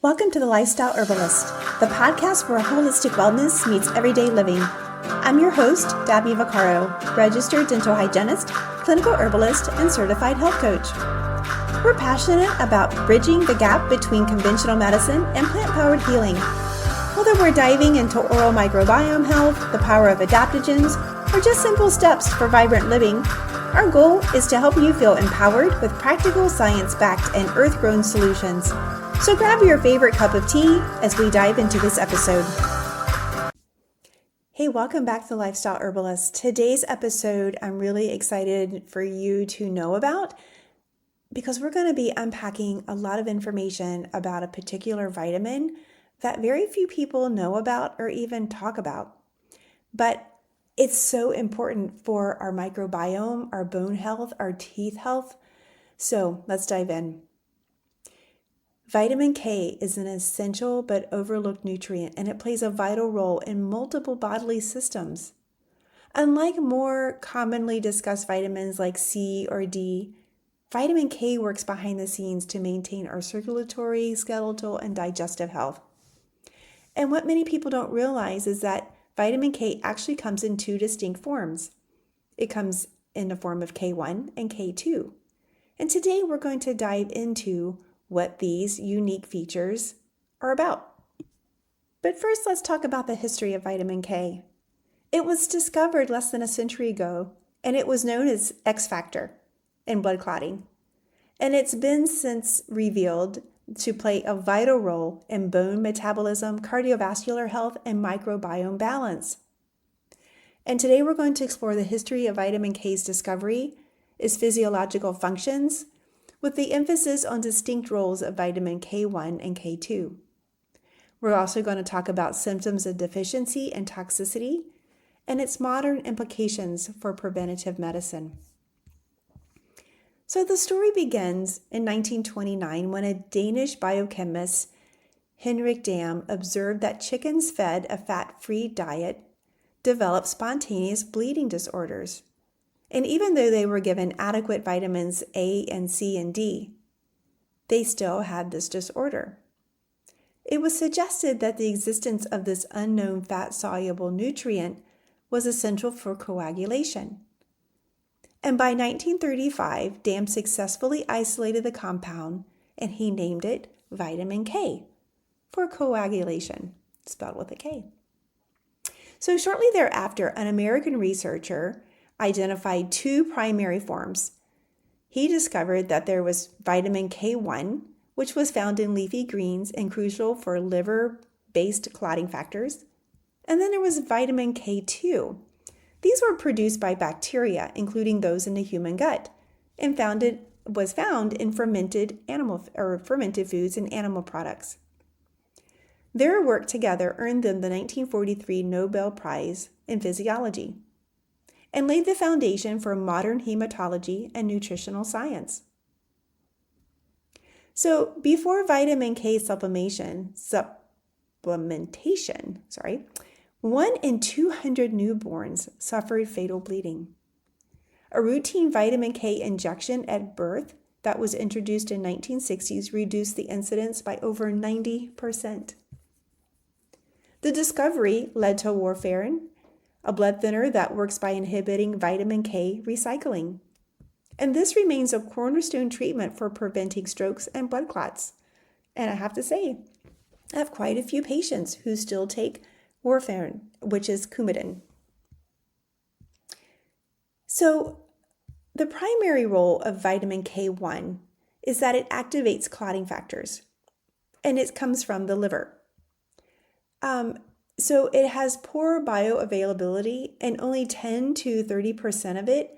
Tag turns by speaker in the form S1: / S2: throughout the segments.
S1: Welcome to The Lifestyle Herbalist, the podcast where holistic wellness meets everyday living. I'm your host, Dabney Vaccaro, registered dental hygienist, clinical herbalist, and certified health coach. We're passionate about bridging the gap between conventional medicine and plant-powered healing. Whether we're diving into oral microbiome health, the power of adaptogens, or just simple steps for vibrant living, our goal is to help you feel empowered with practical science-backed and earth-grown solutions. So grab your favorite cup of tea as we dive into this episode. Hey, welcome back to The Lifestyle Herbalist. Today's episode I'm really excited for you to know about because we're going to be unpacking a lot of information about a particular vitamin that very few people know about or even talk about. But it's so important for our microbiome, our bone health, our teeth health. So let's dive in. Vitamin K is an essential but overlooked nutrient, and it plays a vital role in multiple bodily systems. Unlike more commonly discussed vitamins like C or D, vitamin K works behind the scenes to maintain our circulatory, skeletal, and digestive health. And what many people don't realize is that vitamin K actually comes in two distinct forms. It comes in the form of K1 and K2. And today we're going to dive into what these unique features are about. But first, let's talk about the history of vitamin K. It was discovered less than a century ago, and it was known as X factor in blood clotting. And it's been since revealed to play a vital role in bone metabolism, cardiovascular health, and microbiome balance. And today we're going to explore the history of vitamin K's discovery, its physiological functions, with the emphasis on distinct roles of vitamin K1 and K2. We're also going to talk about symptoms of deficiency and toxicity, and its modern implications for preventative medicine. So the story begins in 1929 when a Danish biochemist, Henrik Dam, observed that chickens fed a fat-free diet developed spontaneous bleeding disorders. And even though they were given adequate vitamins A and C and D, they still had this disorder. It was suggested that the existence of this unknown fat-soluble nutrient was essential for coagulation. And by 1935, Dam successfully isolated the compound and he named it vitamin K for coagulation, spelled with a K. So shortly thereafter, an American researcher identified two primary forms. He discovered that there was vitamin K1, which was found in leafy greens and crucial for liver-based clotting factors. And then there was vitamin K2. These were produced by bacteria, including those in the human gut, and was found in fermented foods and animal products. Their work together earned them the 1943 Nobel Prize in Physiology and laid the foundation for modern hematology and nutritional science. So before vitamin K supplementation, 1 in 200 newborns suffered fatal bleeding. A routine vitamin K injection at birth that was introduced in 1960s reduced the incidence by over 90%. The discovery led to warfarin, a blood thinner that works by inhibiting vitamin K recycling. And this remains a cornerstone treatment for preventing strokes and blood clots. And I have to say, I have quite a few patients who still take warfarin, which is Coumadin. So the primary role of vitamin K1 is that it activates clotting factors, and it comes from the liver. So it has poor bioavailability, and only 10 to 30% of it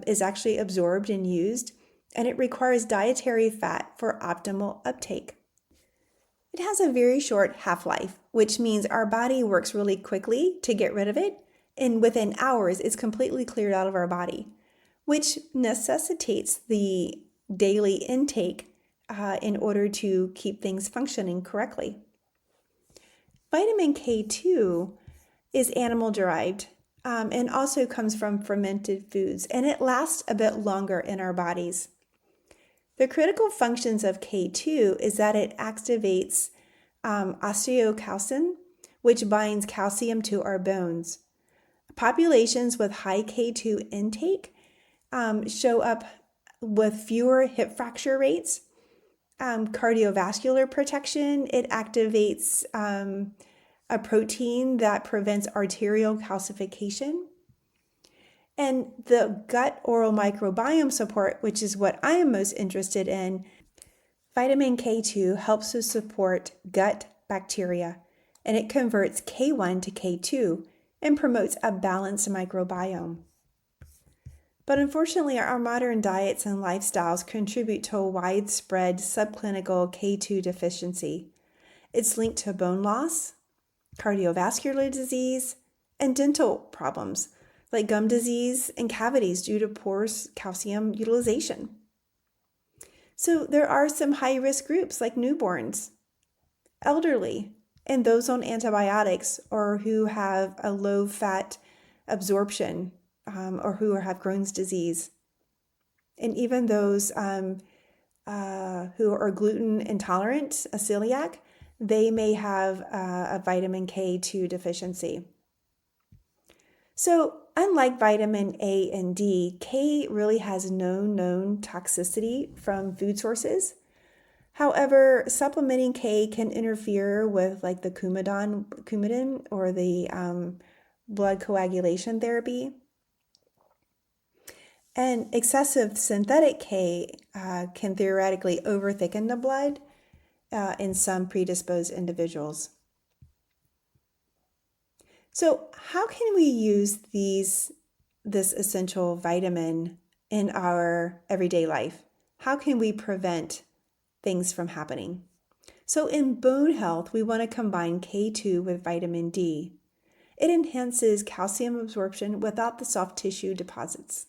S1: is actually absorbed and used, and it requires dietary fat for optimal uptake. It has a very short half-life, which means our body works really quickly to get rid of it, and within hours it's completely cleared out of our body, which necessitates the daily intake in order to keep things functioning correctly. Vitamin K2 is animal-derived and also comes from fermented foods, and it lasts a bit longer in our bodies. The critical functions of K2 is that it activates osteocalcin, which binds calcium to our bones. Populations with high K2 intake show up with fewer hip fracture rates, cardiovascular protection. It activates a protein that prevents arterial calcification. And the gut oral microbiome support, which is what I am most interested in, vitamin K2 helps to support gut bacteria, and it converts K1 to K2 and promotes a balanced microbiome. But unfortunately, our modern diets and lifestyles contribute to a widespread subclinical K2 deficiency. It's linked to bone loss, cardiovascular disease, and dental problems like gum disease and cavities due to poor calcium utilization. So there are some high-risk groups like newborns, elderly, and those on antibiotics or who have a low-fat absorption or who have Crohn's disease. And even those who are gluten intolerant, a celiac, they may have a vitamin K2 deficiency. So unlike vitamin A and D, K really has no known toxicity from food sources. However, supplementing K can interfere with like the Coumadin or the blood coagulation therapy. And excessive synthetic K can theoretically overthicken the blood in some predisposed individuals. So how can we use this essential vitamin in our everyday life? How can we prevent things from happening? So in bone health, we want to combine K2 with vitamin D. It enhances calcium absorption without the soft tissue deposits.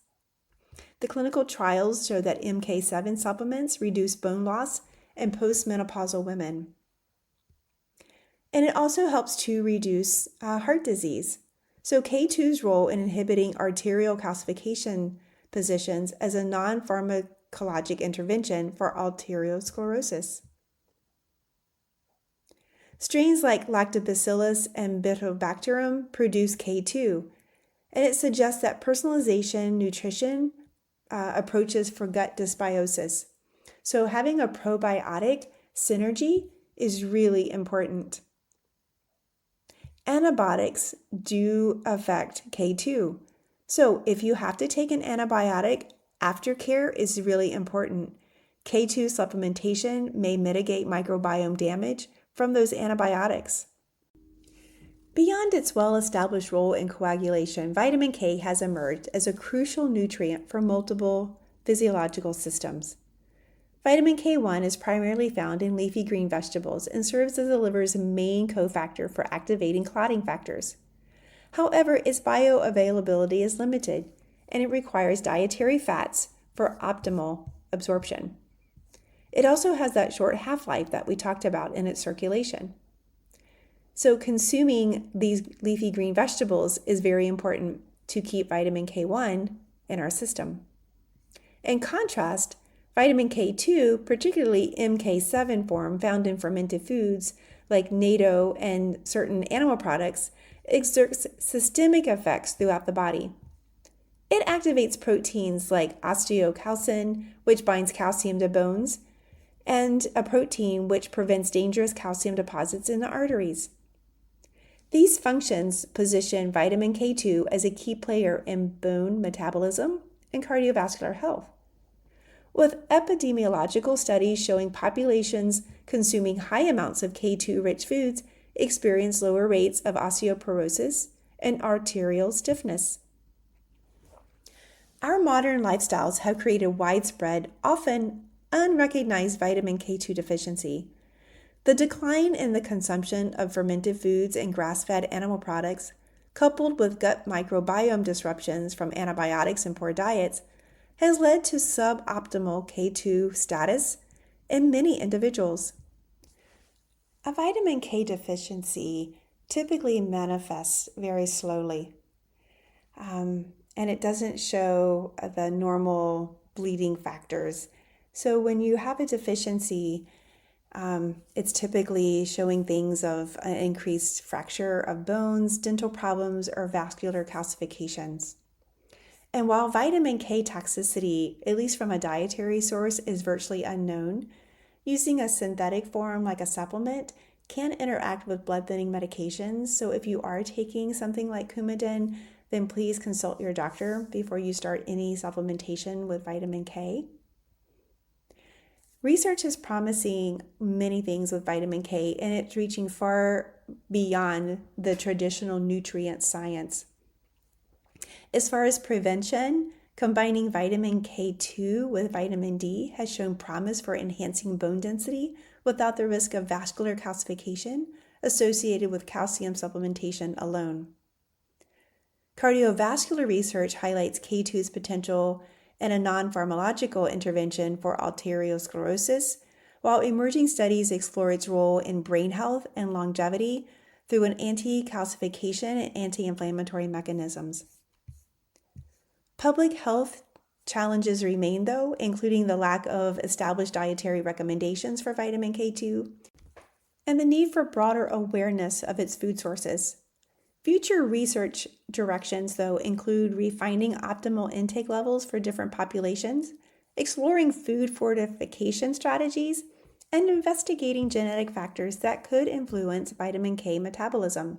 S1: The clinical trials show that MK7 supplements reduce bone loss in postmenopausal women. And it also helps to reduce heart disease. So K2's role in inhibiting arterial calcification positions as a non-pharmacologic intervention for arteriosclerosis. Strains like Lactobacillus and Bifidobacterium produce K2, and it suggests that personalization nutrition approaches for gut dysbiosis. So having a probiotic synergy is really important. Antibiotics do affect K2. So if you have to take an antibiotic, aftercare is really important. K2 supplementation may mitigate microbiome damage from those antibiotics. Beyond its well-established role in coagulation, vitamin K has emerged as a crucial nutrient for multiple physiological systems. Vitamin K1 is primarily found in leafy green vegetables and serves as the liver's main cofactor for activating clotting factors. However, its bioavailability is limited, and it requires dietary fats for optimal absorption. It also has that short half-life that we talked about in its circulation. So consuming these leafy green vegetables is very important to keep vitamin K1 in our system. In contrast, vitamin K2, particularly MK7 form found in fermented foods like natto and certain animal products, exerts systemic effects throughout the body. It activates proteins like osteocalcin, which binds calcium to bones, and a protein which prevents dangerous calcium deposits in the arteries. These functions position vitamin K2 as a key player in bone metabolism and cardiovascular health. With epidemiological studies showing populations consuming high amounts of K2-rich foods experience lower rates of osteoporosis and arterial stiffness. Our modern lifestyles have created widespread, often unrecognized vitamin K2 deficiency. The decline in the consumption of fermented foods and grass-fed animal products, coupled with gut microbiome disruptions from antibiotics and poor diets, has led to suboptimal K2 status in many individuals. A vitamin K deficiency typically manifests very slowly, and it doesn't show the normal bleeding factors. So when you have a deficiency, it's typically showing things of an increased fracture of bones, dental problems, or vascular calcifications. And while vitamin K toxicity, at least from a dietary source, is virtually unknown, using a synthetic form like a supplement can interact with blood thinning medications. So if you are taking something like Coumadin, then please consult your doctor before you start any supplementation with vitamin K. Research is promising many things with vitamin K, and it's reaching far beyond the traditional nutrient science. As far as prevention, combining vitamin K2 with vitamin D has shown promise for enhancing bone density without the risk of vascular calcification associated with calcium supplementation alone. Cardiovascular research highlights K2's potential in a non-pharmacological intervention for arteriosclerosis, while emerging studies explore its role in brain health and longevity through an anti-calcification and anti-inflammatory mechanisms. Public health challenges remain, though, including the lack of established dietary recommendations for vitamin K2 and the need for broader awareness of its food sources. Future research directions, though, include refining optimal intake levels for different populations, exploring food fortification strategies, and investigating genetic factors that could influence vitamin K metabolism.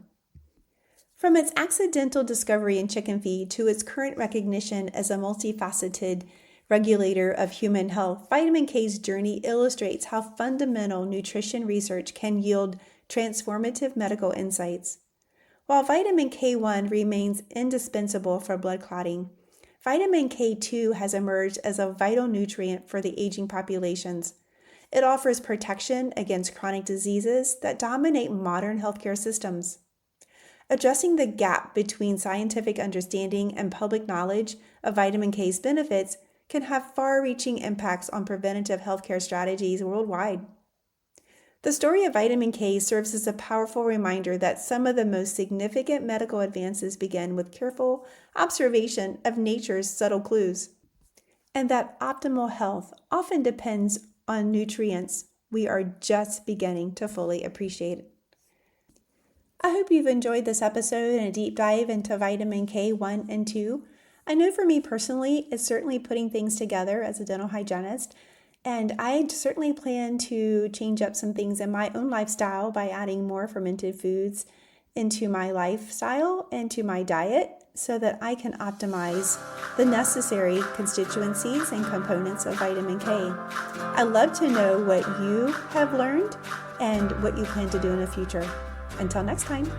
S1: From its accidental discovery in chicken feed to its current recognition as a multifaceted regulator of human health, vitamin K's journey illustrates how fundamental nutrition research can yield transformative medical insights. While vitamin K1 remains indispensable for blood clotting, vitamin K2 has emerged as a vital nutrient for the aging populations. It offers protection against chronic diseases that dominate modern healthcare systems. Addressing the gap between scientific understanding and public knowledge of vitamin K's benefits can have far-reaching impacts on preventative healthcare strategies worldwide. The story of vitamin K serves as a powerful reminder that some of the most significant medical advances begin with careful observation of nature's subtle clues, and that optimal health often depends on nutrients we are just beginning to fully appreciate. I hope you've enjoyed this episode and a deep dive into vitamin K1 and 2. I know for me personally, it's certainly putting things together as a dental hygienist, and I certainly plan to change up some things in my own lifestyle by adding more fermented foods into my lifestyle and to my diet so that I can optimize the necessary constituencies and components of vitamin K. I'd love to know what you have learned and what you plan to do in the future. Until next time.